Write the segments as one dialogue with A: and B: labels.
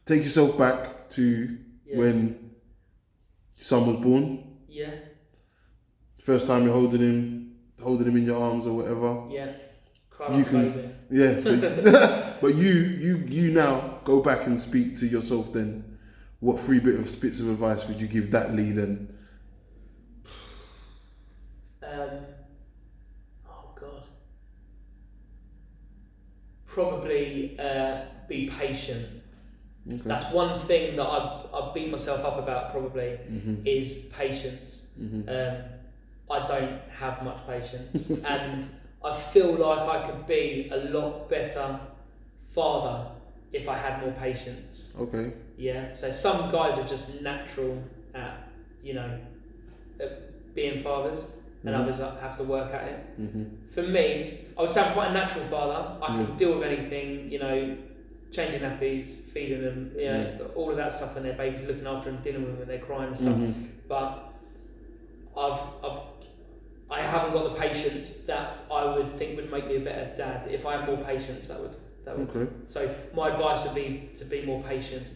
A: take yourself back to when your son was born.
B: Yeah.
A: First time you're holding him in your arms or whatever.
B: Yeah. Cry like a baby.
A: Yeah, but you now go back and speak to yourself then. What three bits of advice would you give that Lee then?
B: Oh God. Probably be patient. Okay. That's one thing that I beat myself up about probably is patience. I don't have much patience and I feel like I could be a lot better father if I had more patience.
A: Okay.
B: Yeah. So some guys are just natural at, being fathers, and others have to work at it. For me, I would say I'm quite a natural father. I can deal with anything, changing nappies, feeding them, all of that stuff when they're babies, looking after them, dealing with them when they're crying and stuff. But I haven't got the patience that I would think would make me a better dad. If I had more patience, that would.
A: Okay.
B: So my advice would be to be more patient.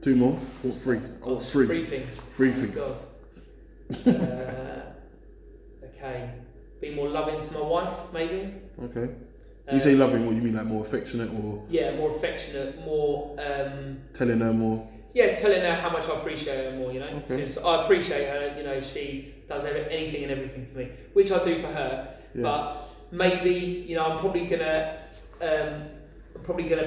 A: Two more? Or three?
B: Oh, three things.
A: Three things.
B: Okay. Be more loving to my wife, maybe.
A: Okay. You say loving, what you mean, like more affectionate or?
B: Yeah, more affectionate, more.
A: Telling her more.
B: Yeah, telling her how much I appreciate her more, because I appreciate her. She does anything and everything for me, which I do for her. Yeah. But maybe, I'm probably gonna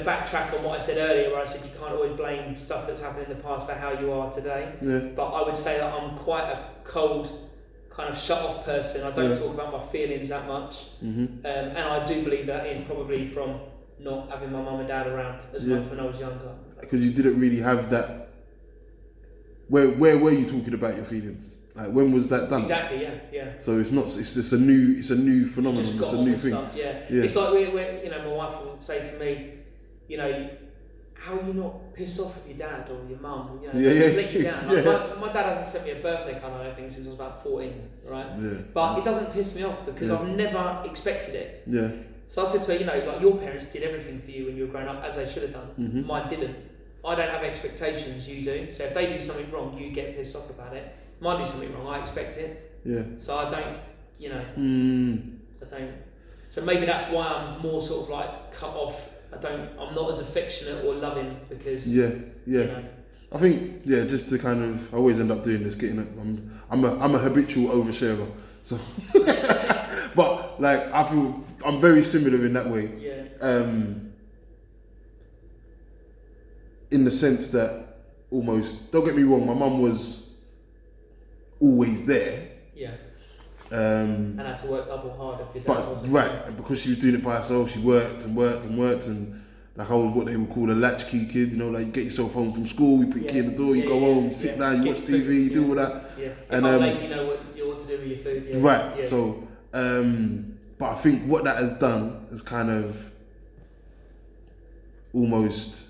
B: backtrack on what I said earlier, where I said you can't always blame stuff that's happened in the past for how you are today. Yeah. But I would say that I'm quite a cold, kind of shut off person. I don't talk about my feelings that much, and I do believe that is probably from not having my mum and dad around as much when I was younger. Because
A: you didn't really have that. Where were you talking about your feelings? Like, when was that done?
B: Exactly, yeah.
A: So it's just a new phenomenon. It's a new thing.
B: Stuff, yeah. It's like my wife would say to me, how are you not pissed off with your dad or your mum? Let you down. Like, my dad hasn't sent me a birthday card, I don't think, since I was about 14, right? Yeah. But it doesn't piss me off because I've never expected it. Yeah. So I said to her, like, your parents did everything for you when you were growing up, as they should have done. Mine didn't. I don't have expectations, you do. So if they do something wrong, you get pissed off about it. Mine do something wrong, I expect it. Yeah. So I don't, I don't. So maybe that's why I'm more sort of like cut off. I'm not as affectionate or loving because. Yeah.
A: I think just to kind of, I always end up doing this, I'm a habitual oversharer. So, but like I feel I'm very similar in that way. Yeah. In the sense that almost, don't get me wrong, my mum was always there. Yeah.
B: And had to work double hard if your dad wasn't.
A: Right, and because she was doing it by herself, she worked and like I was what they would call a latchkey kid, like you get yourself home from school, you put your key in the door, you go home, you sit down, you watch TV, you do all that.
B: Yeah. And late, you know what to do with your food. Yeah.
A: Right. Yeah. So, but I think what that has done is kind of almost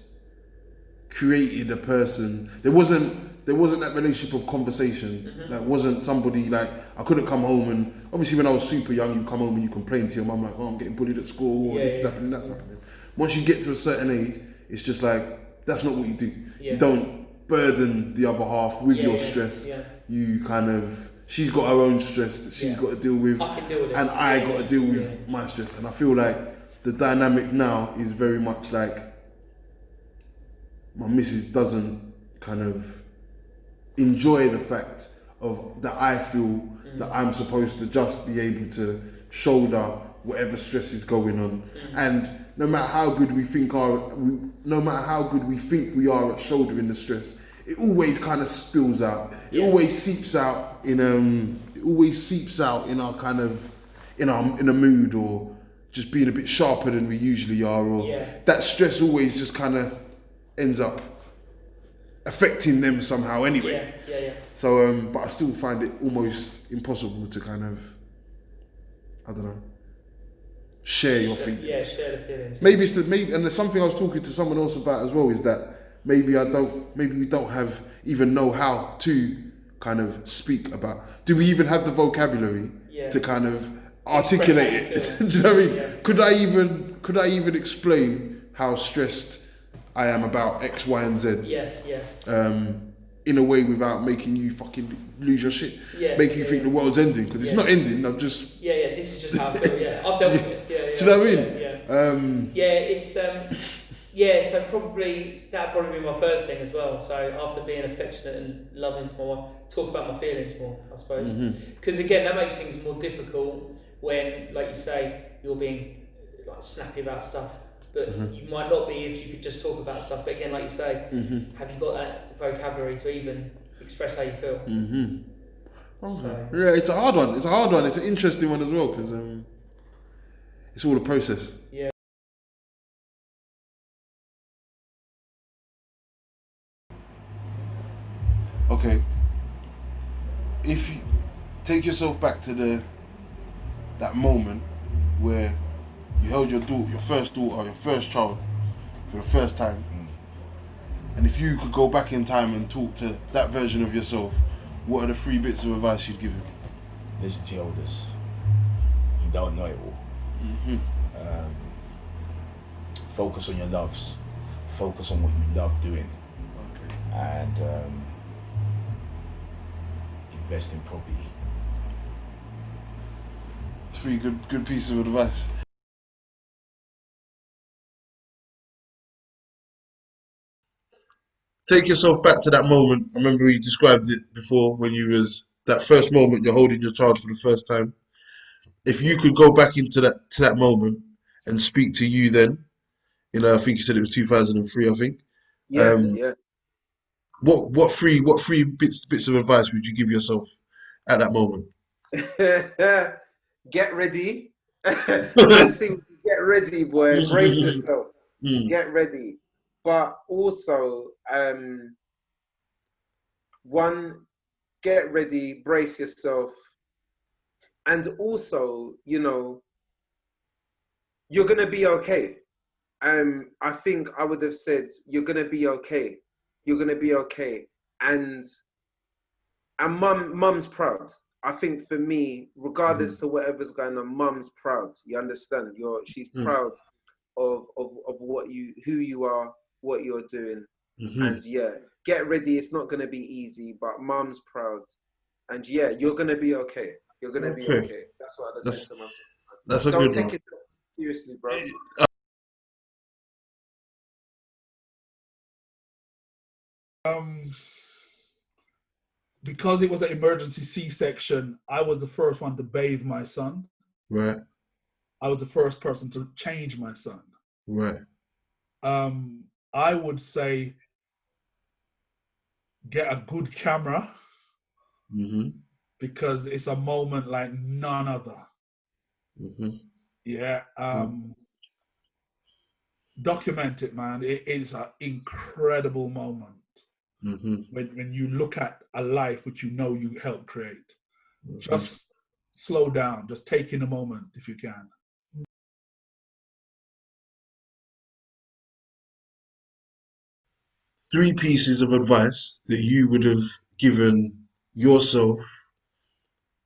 A: created a person. There wasn't that relationship of conversation. That wasn't somebody like, I couldn't come home and obviously when I was super young, you come home and you complain to your mum like, oh, I'm getting bullied at school, or this is happening, that's happening. Once you get to a certain age, it's just like, that's not what you do. Yeah. You don't burden the other half with your stress. Yeah. You kind of, she's got her own stress that she's got to deal with.
B: I can deal with this.
A: And I got to deal with my stress. And I feel like the dynamic now is very much like, my missus doesn't kind of enjoy the fact of that I feel that I'm supposed to just be able to shoulder whatever stress is going on. And no matter how good we think we are at shouldering the stress, it always kind of spills out. It always seeps out in our kind of in a mood, or just being a bit sharper than we usually are, or that stress always just kind of ends up affecting them somehow anyway. Yeah. So, but I still find it almost impossible to kind of, I don't know, share your feelings.
B: Yeah, share the feelings.
A: Maybe and there's something I was talking to someone else about as well, is that maybe we don't even know how to kind of speak about. Do we even have the vocabulary to kind of articulate it? Do you know what I mean? Yeah. Could I even explain how stressed I am about X, Y, and Z.
B: Yeah.
A: In a way without making you fucking lose your shit.
B: Yeah.
A: Making you think the world's ending, because it's not ending. I'm just.
B: Yeah. This is just how I feel. Yeah. I've dealt with it. Yeah.
A: Do you know what I
B: mean? It's so probably that'd probably be my third thing as well. So after being affectionate and loving to my wife, talk about my feelings more, I suppose. Because again, that makes things more difficult when, like you say, you're being like snappy about stuff, but you might not be if you could just talk about stuff. But again, like you say, have you got that vocabulary to even express how you feel? So,
A: yeah, it's a hard one. It's an interesting one as well, because it's all a process.
B: Yeah.
A: Okay. If you take yourself back to that moment where you held your first daughter, your first child, for the first time, and if you could go back in time and talk to that version of yourself, what are the 3 bits of advice you'd give him?
C: Listen to your elders. You don't know it all. Focus on your loves. Focus on what you love doing.
A: Okay.
C: And invest in property.
A: 3 good pieces of advice. Take yourself back to that moment. I remember you described it before, when you was that first moment you're holding your child for the first time. If you could go back into that moment and speak to you then, I think you said it was 2003. I think.
D: Yeah.
A: What three bits of advice would you give yourself at that moment?
D: Get ready. First thing, get ready, boy. Brace yourself. Get ready. But also, one, get ready, brace yourself. And also, you're going to be okay. I think I would have said, you're going to be okay. You're going to be okay. And mum's proud. I think for me, regardless to whatever's going on, mum's proud. You understand? She's proud of who you are, what you're doing. And get ready. It's not going to be easy, but mum's proud. And you're going to be okay. You're going to be okay. That's what I'd say to myself.
A: That's a
D: Don't
A: good
D: take
A: one.
D: it seriously, bro.
E: Because it was an emergency C-section, I was the first one to bathe my son.
A: Right.
E: I was the first person to change my son.
A: Right.
E: I would say get a good camera, because it's a moment like none other. Yeah. Document it, man. It is an incredible moment. When you look at a life which you helped create. Just slow down. Just take in a moment if you can.
A: Three pieces of advice that you would have given yourself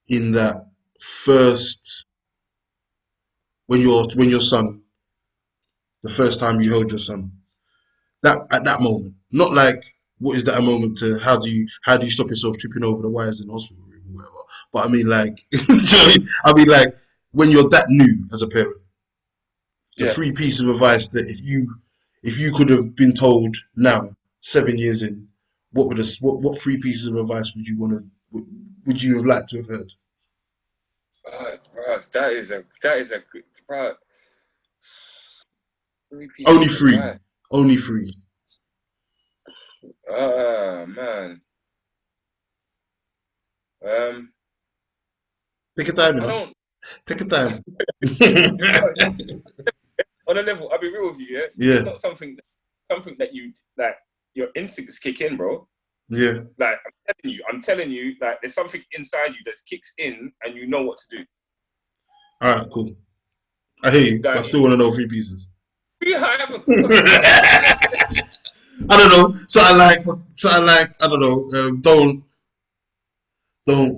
A: in that first, when your son, the first time you held your son, at that moment, not like what is that a moment to, how do you stop yourself tripping over the wires in the hospital room or whatever, but I mean like do you know what I mean? Like when you're that new as a parent, the 3 pieces of advice that if you could have been told now, 7 years in, what 3 pieces of advice would you have liked to have heard?
F: That is a good.
A: Only 3. Only 3.
F: Man.
A: Take your time, Take your time.
F: On a level, I'll be real with you, It's not something that you, like, your instincts kick in, bro.
A: Yeah.
F: Like, I'm telling you, like, there's something inside you that kicks in and you know what to do.
A: Alright, cool. I hear you, but I still want to know 3 pieces.
F: I
A: don't know. Something like I don't know.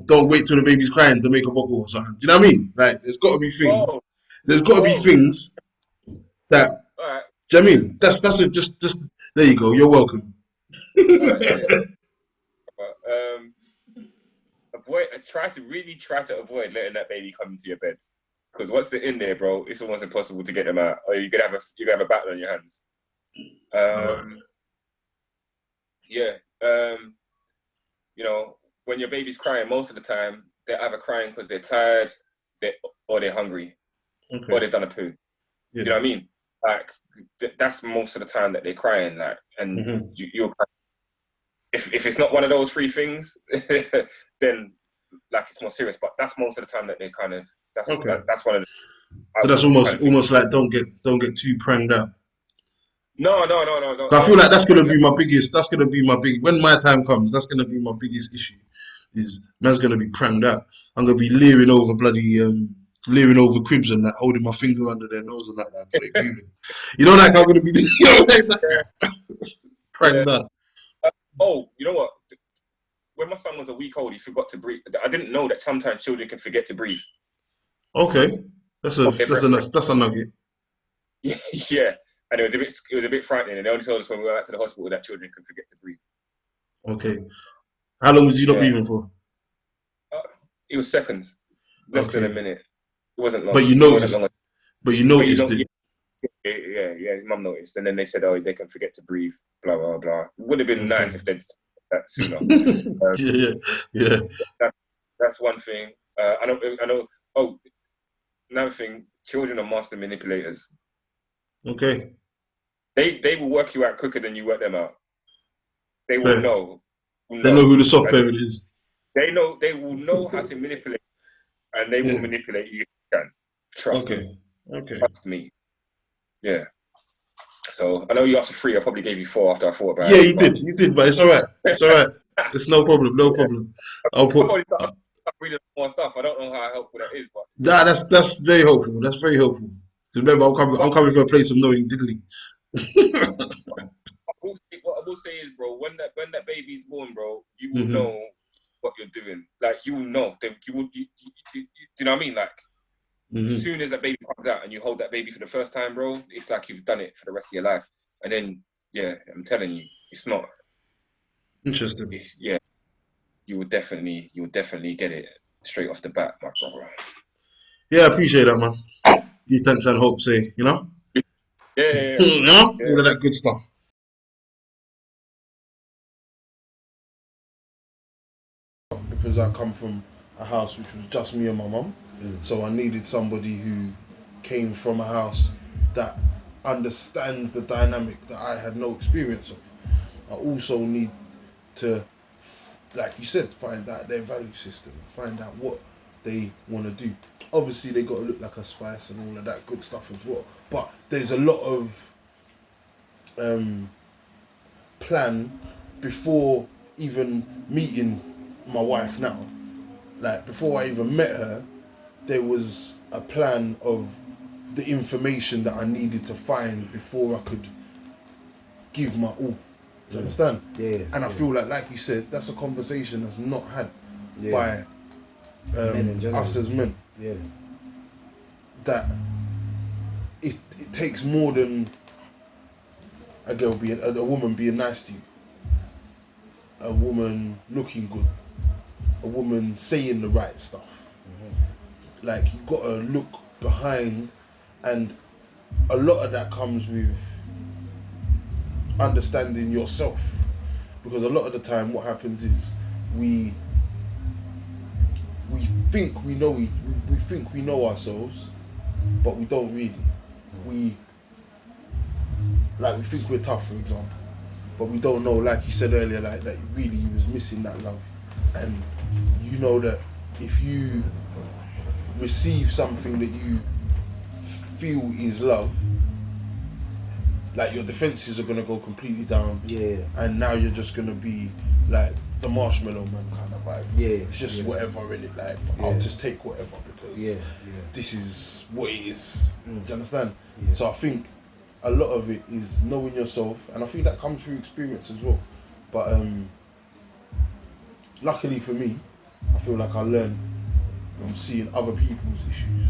A: Don't wait till the baby's crying to make a bottle or something. Do you know what I mean? Like, there's got to be things. There's got to be things that.
F: All right.
A: Do you know what I mean? That's just There you go. You're welcome.
F: Try to avoid letting that baby come into your bed, because once they're in there, bro, it's almost impossible to get them out, or you're gonna have a battle on your hands. You know, when your baby's crying, most of the time they're either crying because they're tired, or they're hungry, or they've done a poo. Yeah. You know what I mean? Like that's most of the time that they're crying. Like, and you're if it's not one of those three things, then like it's more serious. But that's most of the time that they kind of that's one of the.
A: So that's almost like don't get too pranged out.
F: No.
A: I feel like that's gonna be my biggest. That's gonna be my big. When my time comes, that's gonna be my biggest issue. Is man's gonna be pranged out. I'm gonna be leering over cribs and that, holding my finger under their nose and that. You know, like I'm gonna be pranged out.
F: Oh, you know what? When my son was a week old, he forgot to breathe. I didn't know that sometimes children can forget to breathe.
A: Okay, that's a nugget.
F: Yeah, and it was a bit frightening. And they only told us when we went back to the hospital that children can forget to breathe.
A: Okay, how long was you not breathing for?
F: It was seconds, less than a minute. It wasn't long.
A: But you noticed. It.
F: Yeah. Mum noticed, and then they said, "Oh, they can forget to breathe." Blah blah blah. It would have been nice if they'd said that sooner.
A: Yeah.
F: That's one thing. I know. Oh, another thing. Children are master manipulators.
A: Okay.
F: They will work you out quicker than you work them out. They will know.
A: They know who the soft parent is.
F: They will know how to manipulate, and they will manipulate you if you can. Trust me.
A: Okay.
F: Trust me. Yeah. So I know you asked for 3. I probably gave you 4 after I thought about
A: it. Yeah, you did, but it's all right. It's all right. It's no problem. I'll put.
F: I'm reading more stuff. I don't know how helpful that is, but
A: that's very helpful. That's very helpful. Remember, I'm coming from a place of knowing diddly.
F: What I will say is, bro, when that baby's born, bro, you will know what you're doing. Like you will know. Do you know what I mean? Like as soon as that baby comes out and you hold that baby for the first time, bro, it's like you've done it for the rest of your life. And then, I'm telling you, it's not
A: interesting.
F: You will definitely get it straight off the bat, my brother.
A: Yeah, I appreciate that, man. You thanks and hope, say, you know?
F: Yeah.
A: All of that good stuff. Because I come from a house which was just me and my mum, so I needed somebody who came from a house that understands the dynamic that I had no experience of. I also need to, like you said, find out their value system, find out what they want to do. Obviously, they got to look like a spice and all of that good stuff as well. But there's a lot of plan before even meeting my wife now. Like, before I even met her, there was a plan of the information that I needed to find before I could give my all. Do you understand?
G: Yeah.
A: And I feel like you said, that's a conversation that's not had by us as men.
G: Yeah.
A: That it takes more than a woman being nice to you, a woman looking good, a woman saying the right stuff. Like, you gotta look behind, and a lot of that comes with understanding yourself, because a lot of the time what happens is we think we know ourselves, but we don't really. We think we're tough, for example, but we don't know, like you said earlier, like that really you was missing that love. And you know that if you receive something that you feel is love, like, your defenses are gonna go completely down.
G: Yeah.
A: And now you're just gonna be like the marshmallow man kind of vibe.
G: Yeah.
A: It's just whatever in it. Like, I'll just take whatever because this is what it is. Do you understand?
G: Yeah.
A: So I think a lot of it is knowing yourself, and I think that comes through experience as well. But luckily for me, I feel like I learn from seeing other people's issues,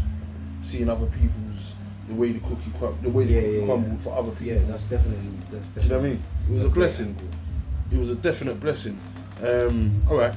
A: seeing other people's the way the cookie crumbled for other people.
G: Yeah, that's definitely.
A: Do you know what I mean? It was a blessing. It was a definite blessing. All right.